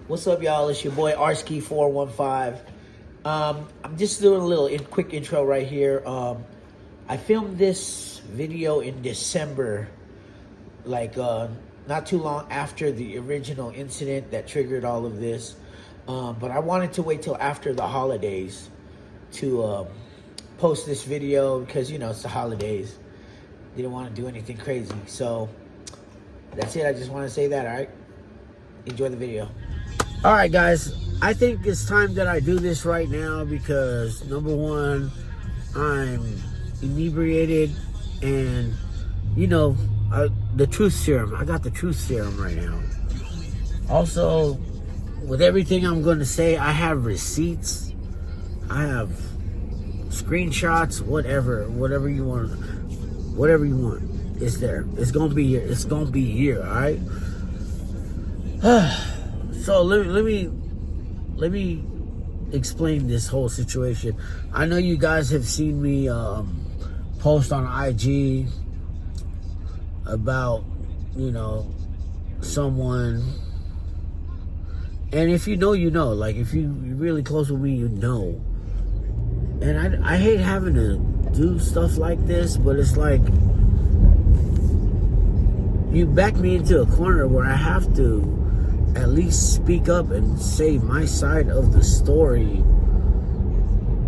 What's up, y'all? It's your boy Arski415. I'm just doing a little quick intro right here. I filmed this video in December, like not too long after the original incident that triggered all of this. But I wanted to wait till after the holidays to post this video because, you know, it's the holidays. Didn't want to do anything crazy. So that's it. I just want to say that, all right? Enjoy the video. All right, guys. I think it's time that I do this right now because, number one, I'm inebriated and, you know, the truth serum. I got the truth serum right now. Also, with everything I'm going to say, I have receipts. I have screenshots, whatever you want. Whatever you want, it's there. It's going to be here. It's going to be here, all right? So let me explain this whole situation. I know you guys have seen me post on IG about, you know, someone. And if you know, you know. Like, if you're really close with me, you know. And I hate having to do stuff like this, but it's like you back me into a corner where I have to at least speak up and say my side of the story.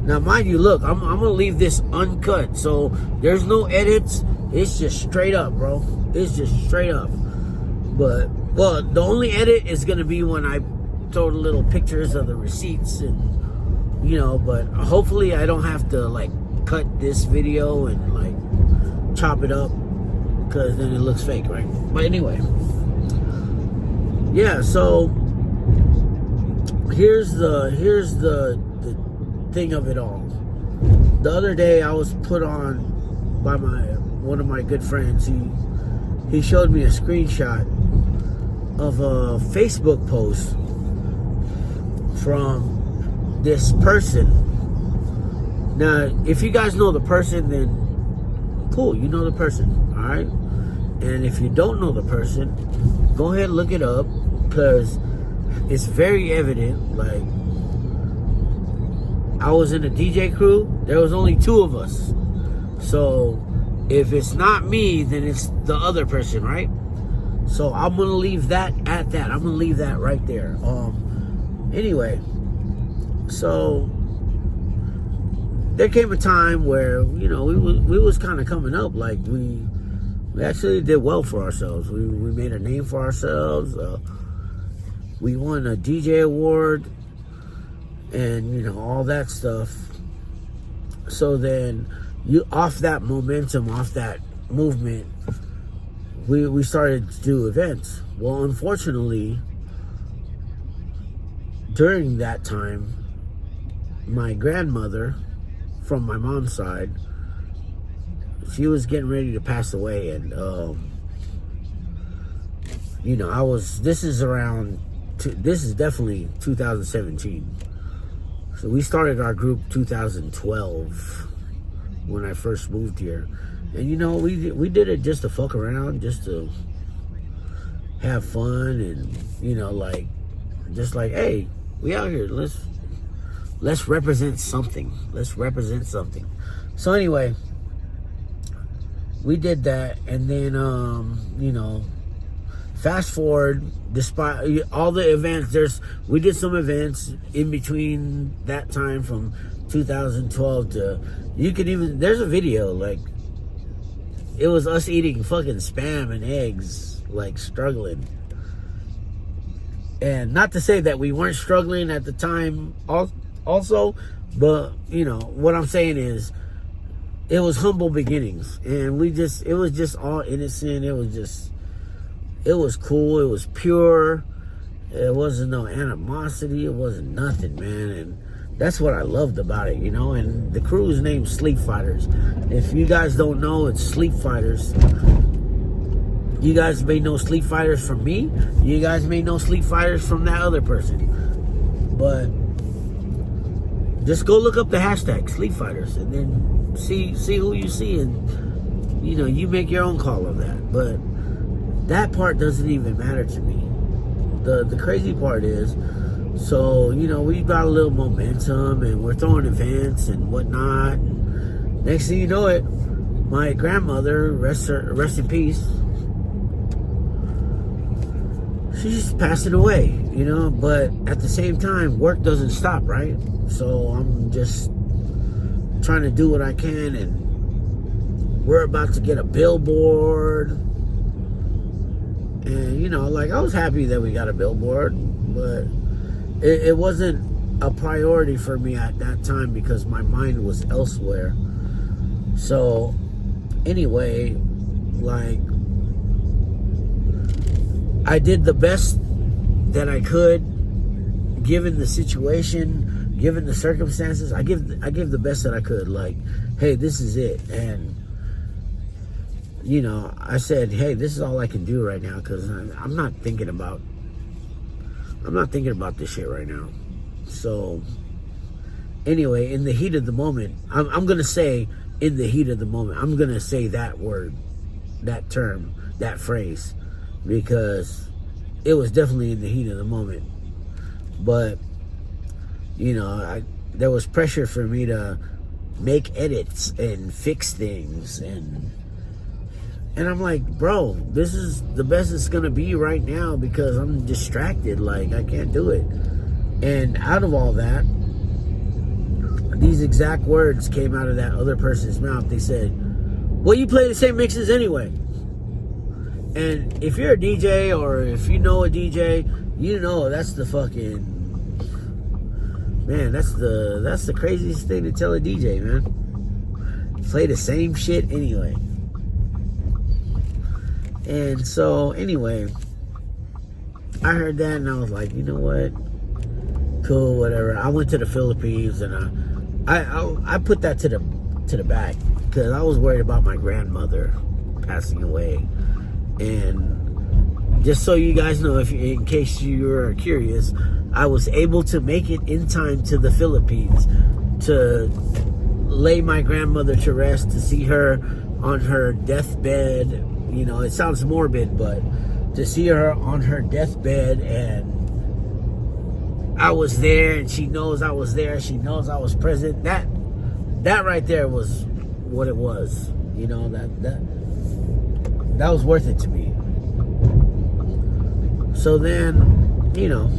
Now, mind you, look, I'm gonna leave this uncut, so there's no edits. It's just straight up, bro. It's just straight up. But, well, the only edit is gonna be when I throw the little pictures of the receipts and, you know, but hopefully I don't have to, like, cut this video and, like, chop it up, because then it looks fake, right? But anyway, yeah, so here's the thing of it all. The other day I was put on by one of my good friends. He showed me a screenshot of a Facebook post from this person. Now, if you guys know the person, then cool, you know the person, all right? And if you don't know the person, go ahead and look it up, because it's very evident. Like, I was in a DJ crew. There was only two of us. So if it's not me, then it's the other person, right? So I'm going to leave that at that. I'm going to leave that right there. Anyway, so there came a time where, you know, we was kind of coming up. Like, we actually did well for ourselves. We made a name for ourselves. We won a DJ award and, you know, all that stuff. So then, off that momentum, off that movement, we started to do events. Well, unfortunately, during that time, my grandmother, from my mom's side, she was getting ready to pass away. And, you know, this is definitely 2017. So we started our group 2012 when I first moved here. And, you know, we did it just to fuck around, just to have fun. And, you know, like, just like, hey, we out here, let's represent something. Let's represent something. So anyway, we did that, and then, you know, fast forward, despite all the events, we did some events in between that time from 2012 to, there's a video, like, it was us eating fucking spam and eggs, like, struggling. And not to say that we weren't struggling at the time also, but, you know, what I'm saying is, it was humble beginnings, and it was just all innocent. It was cool. It was pure. It wasn't no animosity. It wasn't nothing, man. And that's what I loved about it, you know. And the crew is named SleepFighterz. If you guys don't know, it's SleepFighterz. You guys may know SleepFighterz from me. You guys may know SleepFighterz from that other person. But just go look up the hashtag SleepFighterz, and then see who you see, and, you know, you make your own call of that. But that part doesn't even matter to me. the crazy part is, so, you know, we got a little momentum and we're throwing events and whatnot. And next thing you know it, my grandmother, rest in peace, she's passing away, you know, but at the same time, work doesn't stop, right? So I'm just trying to do what I can, and we're about to get a billboard. And, you know, like, I was happy that we got a billboard, but it wasn't a priority for me at that time because my mind was elsewhere. So, anyway, like, I did the best that I could, given the situation, given the circumstances. I give the best that I could. Like, hey, this is it, and you know, I said, hey, this is all I can do right now because I'm not thinking about this shit right now. So, anyway, in the heat of the moment, I'm gonna say, in the heat of the moment, I'm gonna say that word, that term, that phrase, because it was definitely in the heat of the moment. But, you know, there was pressure for me to make edits and fix things, and I'm like, bro, this is the best it's gonna be right now because I'm distracted. Like, I can't do it. And out of all that, these exact words came out of that other person's mouth. They said, well, you play the same mixes anyway. And if you're a DJ, or if you know a DJ, you know that's the fucking, man, that's the craziest thing to tell a DJ, man. Play the same shit anyway. And so, anyway, I heard that and I was like, you know what? Cool, whatever. I went to the Philippines and I put that to the back because I was worried about my grandmother passing away. And just so you guys know, in case you are curious, I was able to make it in time to the Philippines to lay my grandmother to rest, to see her on her deathbed. You know, it sounds morbid, but to see her on her deathbed, and I was there, and she knows I was there, she knows I was present. That right there was what it was. You know, that was worth it to me. So then, you know,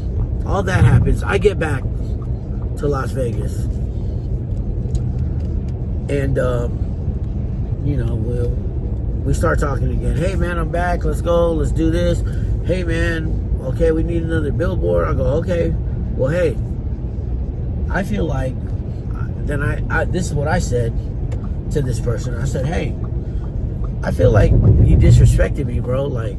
all that happens. I get back to Las Vegas, and you know, we start talking again. Hey man, I'm back. Let's go. Let's do this. Hey man, okay, we need another billboard. I go, okay. Well, hey, I feel like, then this is what I said to this person. I said, hey, I feel like you disrespected me, bro. Like,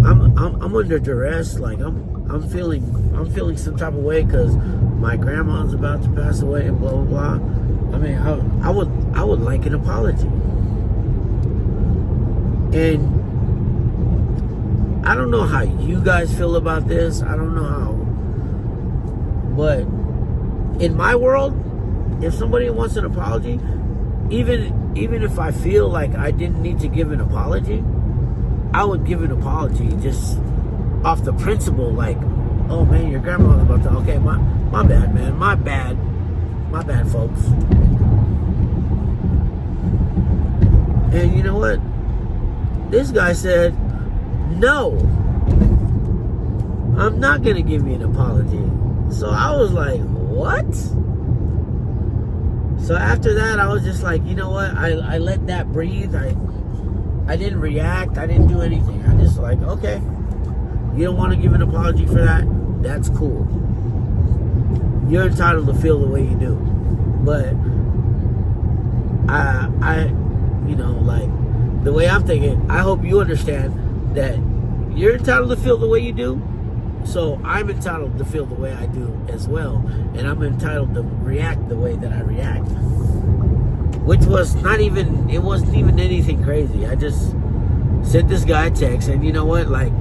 I'm under duress. Like, I'm feeling some type of way because my grandma's about to pass away and blah blah blah. I mean, I would like an apology. And I don't know how you guys feel about this. I don't know how, but in my world, if somebody wants an apology, even if I feel like I didn't need to give an apology, I would give an apology just off the principle, like, oh man, your grandma's about to, okay, my bad, man, my bad, folks. And you know what? This guy said, no, I'm not going to give you an apology. So I was like, what? So after that, I was just like, you know what? I let that breathe. I didn't react. I didn't do anything. I just like, okay, you don't want to give an apology for that? That's cool. You're entitled to feel the way you do. But I you know, like, the way I'm thinking, I hope you understand that you're entitled to feel the way you do. So I'm entitled to feel the way I do as well. And I'm entitled to react the way that I react. Which was it wasn't even anything crazy. I just sent this guy a text, and you know what? Like,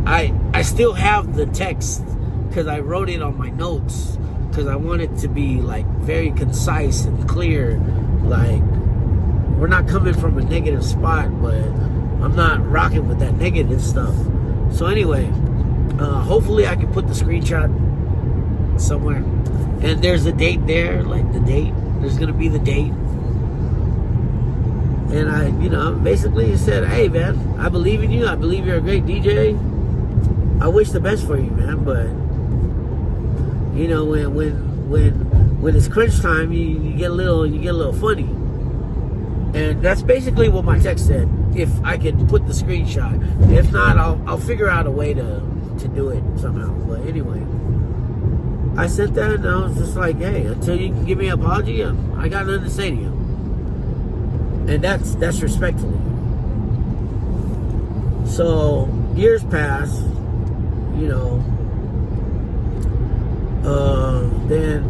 I still have the text because I wrote it on my notes because I want it to be like very concise and clear. Like, we're not coming from a negative spot, but I'm not rocking with that negative stuff. So anyway, Hopefully I can put the screenshot somewhere. And there's a date there, like the date. There's going to be the date. And I, basically said, hey, man, I believe in you. I believe you're a great DJ. I wish the best for you, man. But, when it's crunch time, you get a little funny. And that's basically what my text said. If I can put the screenshot. If not, I'll figure out a way to do it somehow. But anyway, I sent that and I was just like, hey, until you can give me an apology, I got nothing to say to you. And that's respectfully. So years pass, then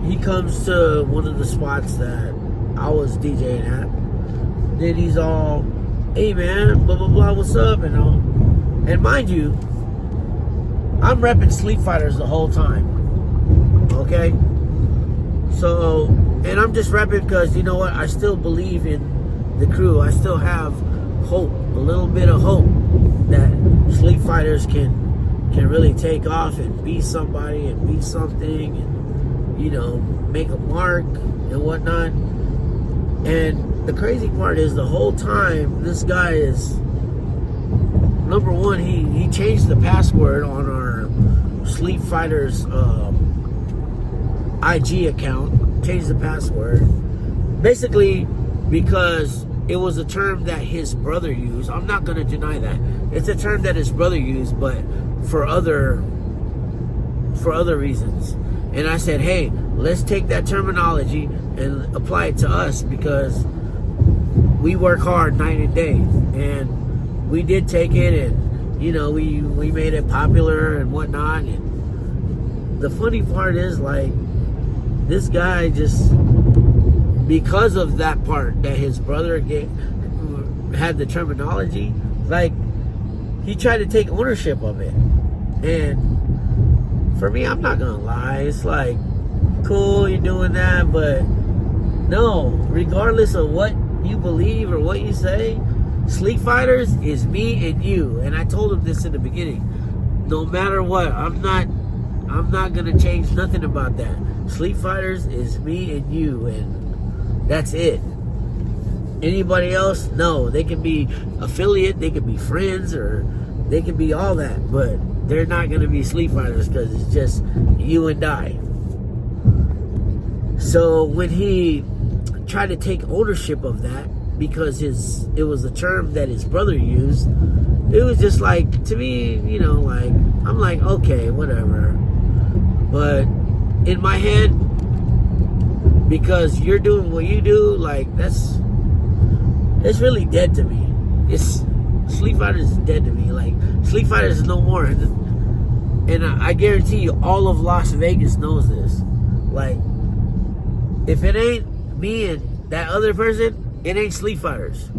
he comes to one of the spots that I was DJing at. Then he's all, hey man, blah blah blah, what's up? And mind you, I'm repping SleepFighterz the whole time. Okay? So, and I'm just repping because, you know what, I still believe in the crew. I still have hope, a little bit of hope that SleepFighterz can really take off and be somebody and be something and, make a mark and whatnot. And the crazy part is the whole time this guy is, number one, he changed the password on our SleepFighterz IG account, changed the password, basically because it was a term that his brother used. I'm not going to deny that. It's a term that his brother used, but for other reasons. And I said, hey, let's take that terminology and apply it to us because we work hard night and day. And we did take it and, we made it popular and whatnot. And the funny part is, like, this guy just, because of that part that his brother had the terminology, like, he tried to take ownership of it. And for me, I'm not gonna lie, it's like, cool, you're doing that, but no, regardless of what you believe or what you say, SleepFighterz is me and you. And I told him this in the beginning. No matter what, I'm not gonna change nothing about that. SleepFighterz is me and you, and that's it. Anybody else? No, they can be affiliate, they can be friends, or they can be all that, but they're not gonna be SleepFighterz because it's just you and I. So when he tried to take ownership of that, because it was a term that his brother used, it was just like, to me, like, I'm like, okay, whatever. But in my head, because you're doing what you do, like, it's really dead to me. SleepFighterz is dead to me. Like, SleepFighterz is no more. And I guarantee you, all of Las Vegas knows this. Like, if it ain't me and that other person, it ain't SleepFighterz.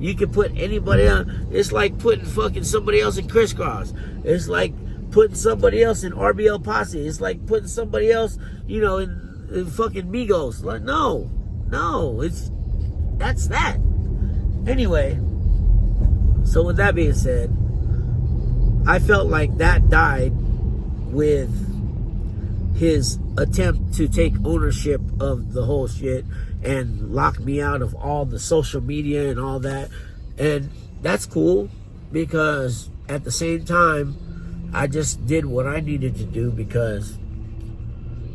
You can put anybody on. It's like putting fucking somebody else in Crisscross. It's like putting somebody else in RBL Posse. It's like putting somebody else, in fucking Migos. Like, no, that's that. Anyway, so with that being said, I felt like that died with his attempt to take ownership of the whole shit and lock me out of all the social media and all that. And that's cool, because at the same time, I just did what I needed to do, because,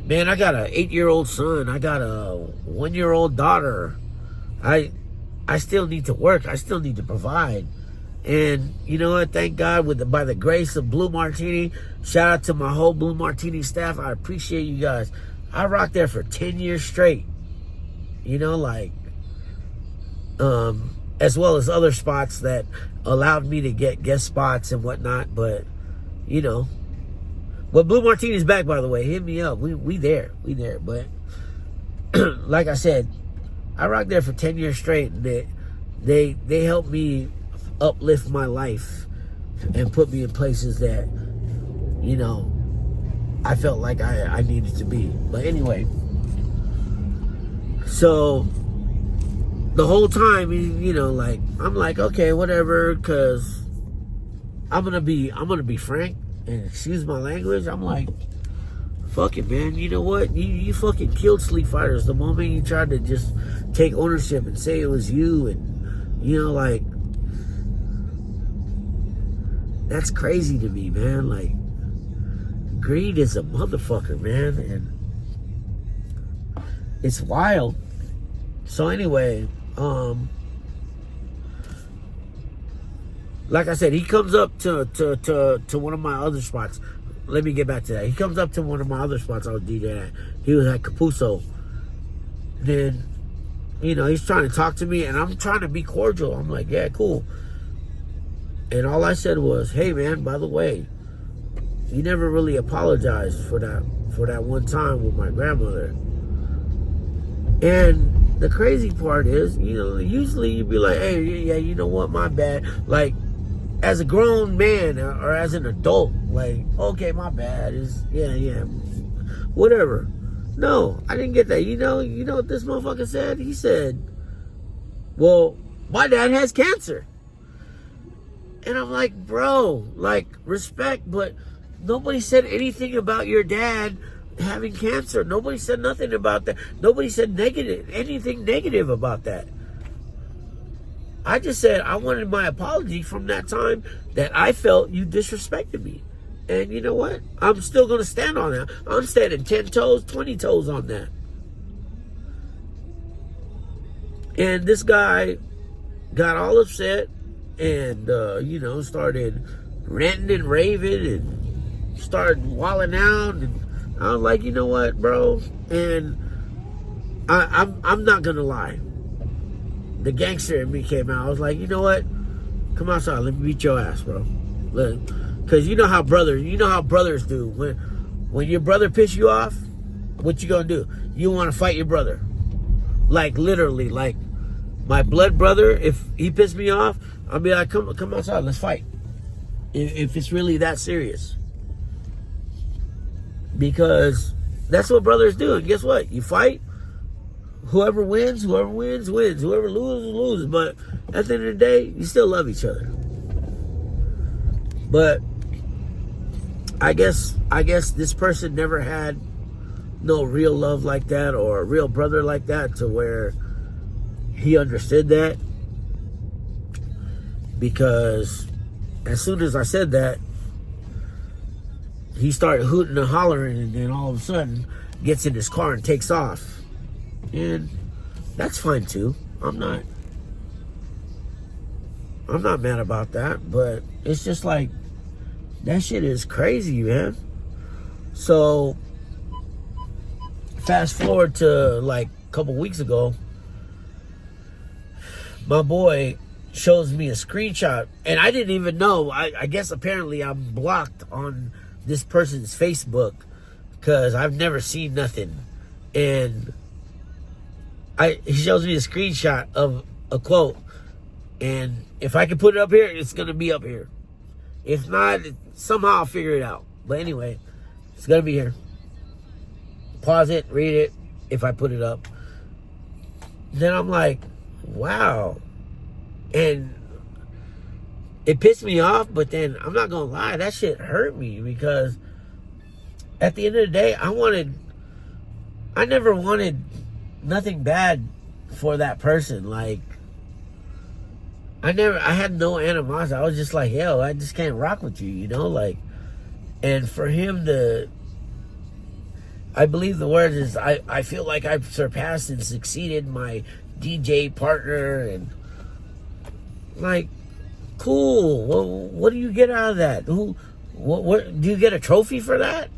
man, I got an 8-year-old son. I got a 1-year-old daughter. I still need to work. I still need to provide. And you know what? Thank God, by the grace of Blue Martini, shout out to my whole Blue Martini staff. I appreciate you guys. I rocked there for 10 years straight. As well as other spots that allowed me to get guest spots and whatnot. But, well, Blue Martini's back, by the way. Hit me up. We there. But like I said, I rocked there for 10 years straight. And they helped me uplift my life and put me in places that, I felt like I needed to be. But anyway, so the whole time, like, I'm like, okay, whatever, because I'm gonna be frank. And excuse my language, I'm like, fuck it, man. You know what? You fucking killed SleepFighterz the moment you tried to just take ownership and say it was you. And, you know, like, that's crazy to me, man. Like, greed is a motherfucker, man. And it's wild. So anyway, like I said, he comes up to one of my other spots. Let me get back to that. He comes up to one of my other spots I was DJing at. He was at Capuso. Then, you know, he's trying to talk to me, and I'm trying to be cordial. I'm like, yeah, cool. And all I said was, hey, man, by the way, you never really apologized for that one time with my grandmother. And the crazy part is, you know, usually you'd be like, hey, yeah, you know what, my bad. Like, as a grown man or as an adult, like, okay, my bad. Yeah, whatever. No, I didn't get that. You know what this motherfucker said? He said, well, my dad has cancer. And I'm like, bro, like, respect, but nobody said anything about your dad having cancer. Nobody said nothing about that. Nobody said anything negative about that. I just said I wanted my apology from that time that I felt you disrespected me. And you know what? I'm still going to stand on that. I'm standing 10 toes, 20 toes on that. And this guy got all upset and, you know, started ranting and raving and started wilding out. And I was like, you know what, bro? And I'm not going to lie. The gangster in me came out. I was like, you know what? Come outside. Let me beat your ass, bro. Because you know how brothers do. When your brother piss you off, what you gonna do? You want to fight your brother. Like, literally. Like, my blood brother, if he pissed me off, I'll be like, come outside. Let's fight. If it's really that serious. Because that's what brothers do. And guess what? You fight. Whoever wins, wins. Whoever loses. But at the end of the day, you still love each other. But I guess this person never had no real love like that or a real brother like that to where he understood that. Because as soon as I said that, he started hooting and hollering, and then all of a sudden gets in his car and takes off. And that's fine too. I'm not mad about that, but it's just like, that shit is crazy, man. So fast forward to like a couple weeks ago, my boy shows me a screenshot, and I didn't even know. I guess apparently I'm blocked on this person's Facebook because I've never seen nothing. And he shows me a screenshot of a quote, and if I can put it up here, it's gonna be up here. If not, somehow I'll figure it out. But anyway, it's gonna be here. Pause it, read it, if I put it up. Then I'm like, wow. And it pissed me off, but then I'm not gonna lie, that shit hurt me, because at the end of the day, I never wanted nothing bad for that person. Like, I had no animosity. I was just like, hell, I just can't rock with you, you know? Like, and for him to, I believe the word is, I feel like I've surpassed and succeeded my DJ partner, and like, cool. Well, what do you get out of that? What do you get a trophy for that?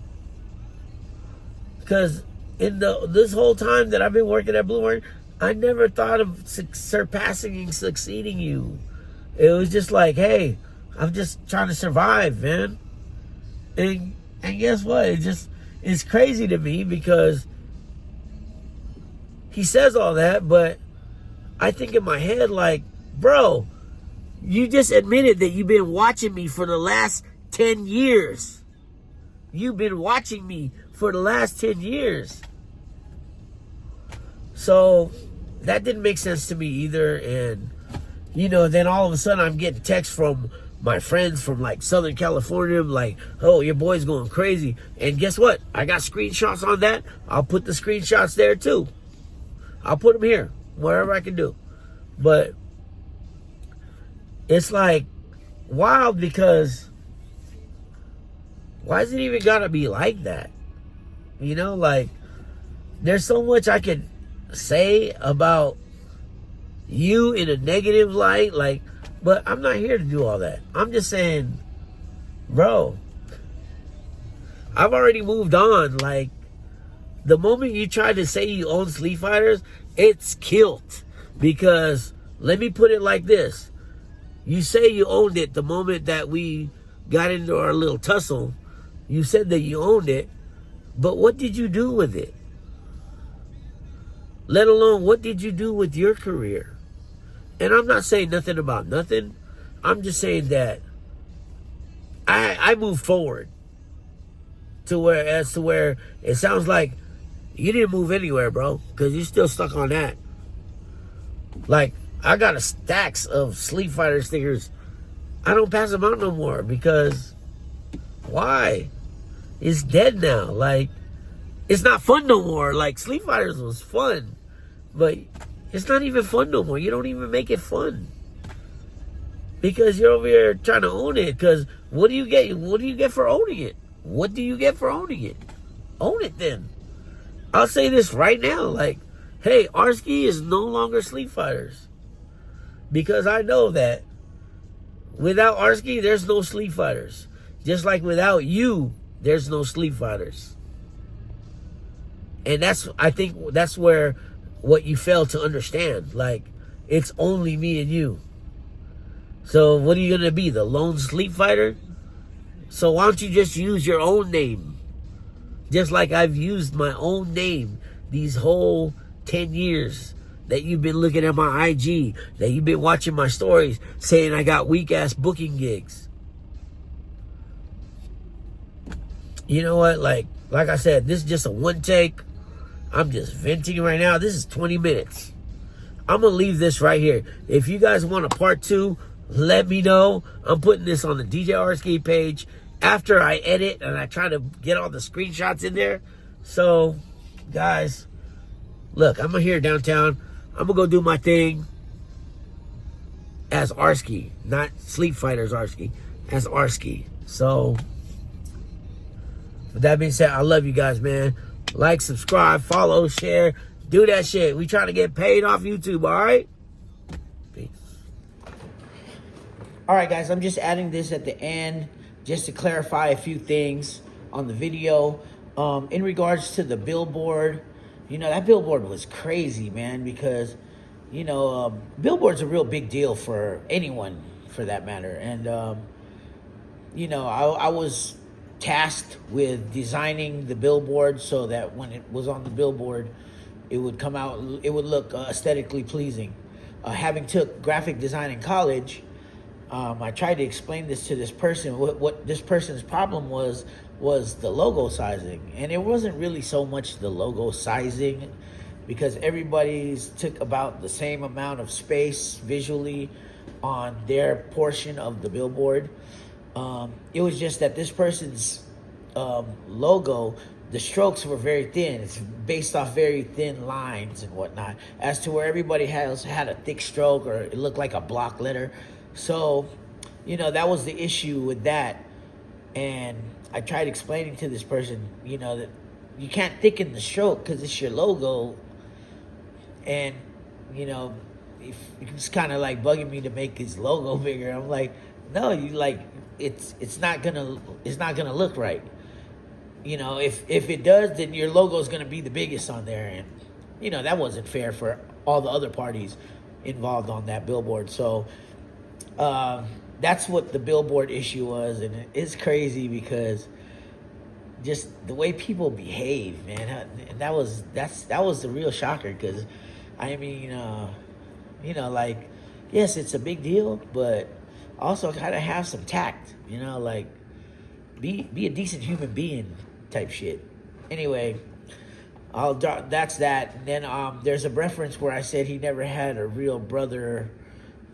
Because in this whole time that I've been working at Blue Horn, I never thought of surpassing and succeeding you. It was just like, hey, I'm just trying to survive, man. And guess what? It's crazy to me, because he says all that, but I think in my head, like, bro, you just admitted that you've been watching me for the last 10 years. You've been watching me for the last 10 years. So that didn't make sense to me either. And, you know, then all of a sudden I'm getting texts from my friends from like Southern California, like, oh, your boy's going crazy. And guess what? I got screenshots on that. I'll put the screenshots there too. I'll put them here, wherever I can do. But it's like wild, because why is it even gotta be like that? You know, like, there's so much I could say about you in a negative light, like, but I'm not here to do all that. I'm just saying, bro, I've already moved on. Like, the moment you try to say you own SleepFighterz, it's killed. Because, let me put it like this. You say you owned it the moment that we got into our little tussle. You said that you owned it, but what did you do with it? Let alone, what did you do with your career? And I'm not saying nothing about nothing. I'm just saying that I moved forward to where it sounds like you didn't move anywhere, bro, because you're still stuck on that. Like, I got a stacks of SleepFighterz stickers. I don't pass them out no more, because why? It's dead now. Like, it's not fun no more. Like, SleepFighterz was fun, but it's not even fun no more. You don't even make it fun, because you're over here trying to own it. Because what do you get? What do you get for owning it? What do you get for owning it? Own it then. I'll say this right now. Like, hey, Arski is no longer SleepFighterz, because I know that without Arski, there's no SleepFighterz. Just like without you, there's no SleepFighterz. And I think that's where what you fail to understand. Like, it's only me and you. So what are you going to be, the lone sleep fighter? So why don't you just use your own name? Just like I've used my own name these whole 10 years that you've been looking at my IG, that you've been watching my stories saying I got weak-ass booking gigs. You know what? Like I said, this is just a one take. I'm just venting right now. This is 20 minutes. I'm going to leave this right here. If you guys want a part 2, let me know. I'm putting this on the DJ Arski page after I edit and I try to get all the screenshots in there. So, guys, look, I'm here downtown. I'm going to go do my thing as Arski, not SleepFighterz Arski, as Arski. So, with that being said, I love you guys, man. Like, subscribe, follow, share. Do that shit. We trying to get paid off YouTube, all right? Peace. All right, guys, I'm just adding this at the end just to clarify a few things on the video. In regards to the billboard, you know, that billboard was crazy, man, because, you know, billboard's a real big deal for anyone, for that matter. And, you know, I was tasked with designing the billboard so that when it was on the billboard, it would come out, it would look aesthetically pleasing. Having took graphic design in college, I tried to explain this to this person. What this person's problem was the logo sizing. And it wasn't really so much the logo sizing, because everybody's took about the same amount of space visually on their portion of the billboard. It was just that this person's logo, the strokes were very thin. It's based off very thin lines and whatnot, as to where everybody had a thick stroke, or it looked like a block letter. So, you know, that was the issue with that. And I tried explaining to this person, you know, that you can't thicken the stroke because it's your logo. And, you know, if it's kind of like bugging me to make his logo bigger. I'm like, no, you like, it's not gonna look right. You know, if it does, then your logo is gonna be the biggest on there, and you know that wasn't fair for all the other parties involved on that billboard. So that's what the billboard issue was, and it's crazy because just the way people behave, man. That was the real shocker, because I mean, you know, like, yes, it's a big deal, but also kind of have some tact, you know, like be a decent human being type shit. Anyway, that's that. And then there's a reference where I said he never had a real brother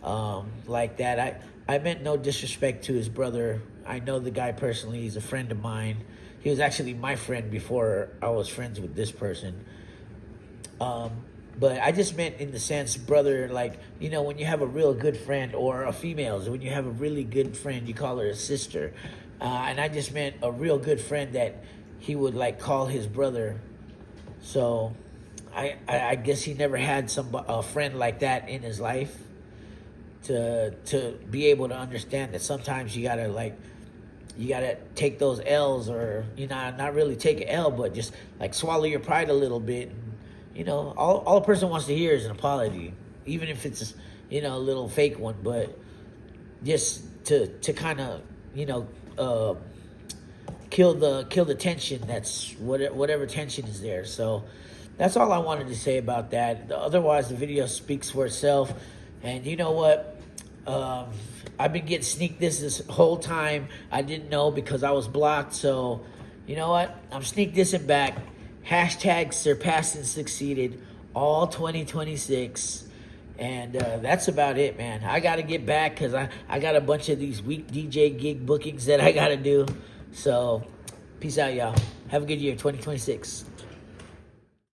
like that. I meant no disrespect to his brother. I know the guy personally. He's a friend of mine. He was actually my friend before I was friends with this person. But I just meant in the sense, brother, like, you know, when you have a real good friend, or a female, when you have a really good friend, you call her a sister. And I just meant a real good friend that he would, like, call his brother. So I guess he never had a friend like that in his life to be able to understand that sometimes you gotta take those L's, or, you know, not really take an L, but just like swallow your pride a little bit. You know, all a person wants to hear is an apology, even if it's, you know, a little fake one, but just to kind of, you know, kill the tension. That's whatever tension is there. So that's all I wanted to say about that. Otherwise, the video speaks for itself. And you know what? I've been getting sneak this whole time. I didn't know because I was blocked. So you know what? I'm sneak dissing back. Hashtag surpassed and succeeded all 2026. And that's about it, man. I got to get back because I got a bunch of these week DJ gig bookings that I got to do. So peace out, y'all. Have a good year, 2026.